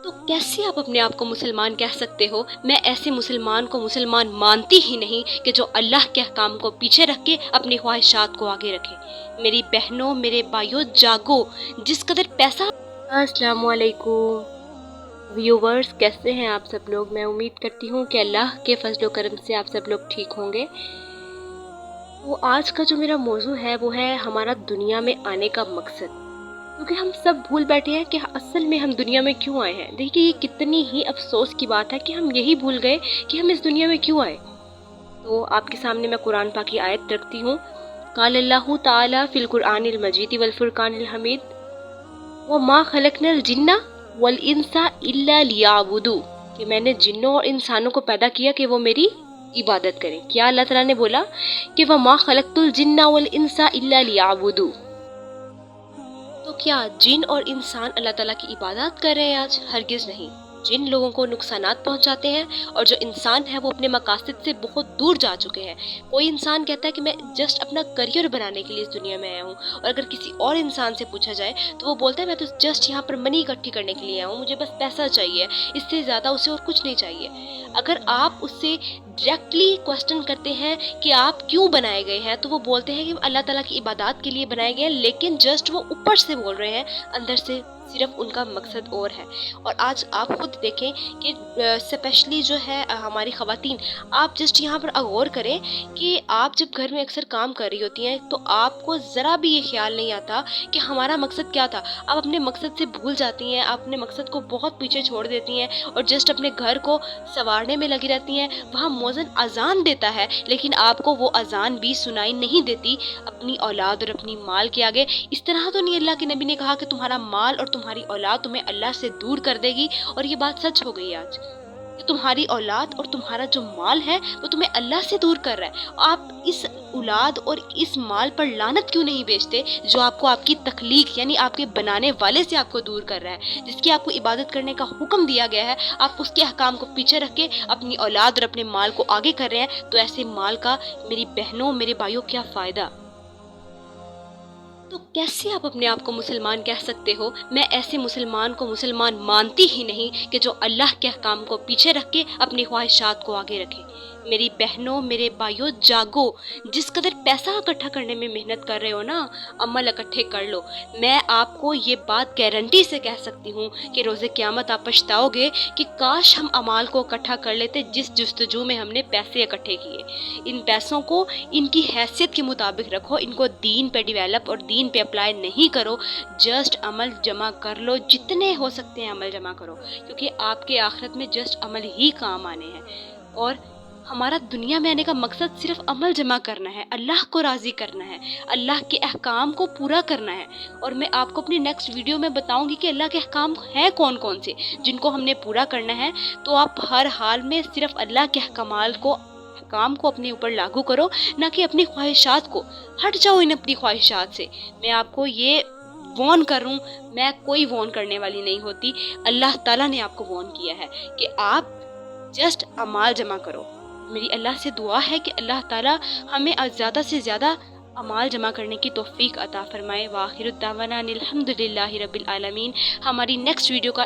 تو कैसे आप अपने आप को मुसलमान कह सकते हो? मैं ऐसे मुसलमान को मुसलमान मानती ही नहीं कि जो अल्लाह के अहकाम को पीछे रख के अपनी ख्वाहिशात को आगे रखे। मेरी बहनों, मेरे भाइयों, जागो। जिस कदर पैसा। अस्सलाम वालेकुम व्यूवर्स, कैसे हैं आप सब लोग? मैं उम्मीद करती हूँ कि अल्लाह के फजल करम से आप सब लोग ठीक होंगे। तो आज का जो मेरा मौजू है वो है हमारा दुनिया में आने का मकसद। क्योंकि हम सब भूल बैठे हैं कि असल में हम दुनिया में क्यों आए हैं। देखिए, ये कितनी ही अफसोस की बात है कि हम यही भूल गए कि हम इस दुनिया में क्यों आए। तो आपके सामने मैं कुरान पाक की आयत रखती हूँ। क़ाल अल्लाहु ताला फिल कुरआनिल मजीद वल फुरकानिल हमीद व मा खलकनल जिन्ना वल इंसा इल्ला लियाबुदू, कि मैंने जिन्नों और इंसानों को पैदा किया कि वो मेरी इबादत करें। क्या अल्लाह ताला ने बोला कि व मा खलकतुल जिन्ना वल इंसा इल्ला लियाबुदू। तो क्या जिन और इंसान अल्लाह ताला की इबादत कर रहे हैं आज? हरगिज़ नहीं। जिन लोगों को नुकसानात पहुंचाते हैं और जो इंसान है वो अपने मकासद से बहुत दूर जा चुके हैं। कोई इंसान कहता है कि मैं जस्ट अपना करियर बनाने के लिए इस दुनिया में आया हूँ, और अगर किसी और इंसान से पूछा जाए तो वो बोलता है मैं तो जस्ट यहाँ पर मनी इकट्ठी करने के लिए आया हूँ, मुझे बस पैसा चाहिए, इससे ज़्यादा उसे और कुछ नहीं चाहिए। अगर आप उससे डायरेक्टली क्वेश्चन करते हैं कि आप क्यों बनाए गए हैं, तो वो बोलते हैं कि अल्लाह ताला की इबादत के लिए बनाए गए हैं, लेकिन जस्ट वो ऊपर से बोल रहे हैं, अंदर से सिर्फ उनका मकसद और है। और आज आप खुद देखें कि स्पेशली जो है हमारी ख़वातीन, आप जस्ट यहाँ पर गौर करें कि आप जब घर में अक्सर काम कर रही होती हैं तो आपको ज़रा भी ये ख्याल नहीं आता कि हमारा मकसद क्या था। आप अपने मकसद से भूल जाती हैं, आप अपने मकसद को बहुत पीछे छोड़ देती हैं और जस्ट अपने घर को संवारने में लगी रहती हैं। वहाँ मौज़न अजान देता है लेकिन आपको वो अजान भी सुनाई नहीं देती अपनी औलाद और अपनी माल के आगे। इस तरह तो नहीं अल्लाह के नबी ने कहा कि तुम्हारा माल और तुम्हारी औलाद तुम्हें अल्लाह से दूर कर देगी, और ये बात सच हो गई आज कि तुम्हारी औलाद और तुम्हारा जो माल है वो तुम्हें अल्लाह से दूर कर रहा है। आप इस औलाद और इस माल पर लानत क्यों नहीं बेचते जो आपको आपकी तख्लीक यानी आपके बनाने वाले से आपको दूर कर रहा है, जिसकी आपको इबादत करने का हुक्म दिया गया है। आप उसके अहकाम को पीछे रख के अपनी औलाद और अपने माल को आगे कर रहे हैं, तो ऐसे माल का मेरी बहनों, मेरे भाइयों, क्या फ़ायदा। तो कैसे आप अपने आप को मुसलमान कह सकते हो? मैं ऐसे मुसलमान को मुसलमान मानती ही नहीं कि जो अल्लाह के अहकाम को पीछे रख के अपनी ख्वाहिशात को आगे रखे। मेरी बहनों, मेरे भाइयों, जागो। जिस कदर पैसा इकट्ठा करने में मेहनत कर रहे हो ना, अमल इकट्ठे कर लो। मैं आपको ये बात गारंटी से कह सकती हूँ कि रोज़े क़यामत आप पछताओगे कि काश हम अमाल को इकट्ठा कर लेते जिस जस्तजू में हमने पैसे इकट्ठे किए। इन पैसों को इनकी हैसियत के मुताबिक रखो, इनको दीन पे डेवलप और दीन पे अप्लाई नहीं करो। जस्ट अमल जमा कर लो, जितने हो सकते हैं अमल जमा करो, क्योंकि आपके आखिरत में जस्ट अमल ही काम आने हैं। और हमारा दुनिया में आने का मकसद सिर्फ अमल जमा करना है, अल्लाह को राज़ी करना है, अल्लाह के अहकाम को पूरा करना है। और मैं आपको अपनी नेक्स्ट वीडियो में बताऊंगी कि अल्लाह के अहकाम हैं कौन कौन से जिनको हमने पूरा करना है। तो आप हर हाल में सिर्फ अल्लाह के अहकाम को अपने ऊपर लागू करो, ना कि अपनी ख्वाहिशात को। हट जाओ इन अपनी ख्वाहिशात से। मैं आपको ये वॉर्न कर रहा हूँ, मैं कोई वॉर्न करने वाली नहीं होती। अल्लाह ताला ने आपको वॉर्न किया है कि आप जस्ट अमाल जमा करो। मेरी अल्लाह से दुआ है कि अल्लाह ताला हमें ज़्यादा से ज़्यादा अमाल जमा करने की तौफीक अता फरमाए। वाखिर दावाना अनिल हम्दुलिल्लाहि रब्बिल आलमीन। हमारी नेक्स्ट वीडियो का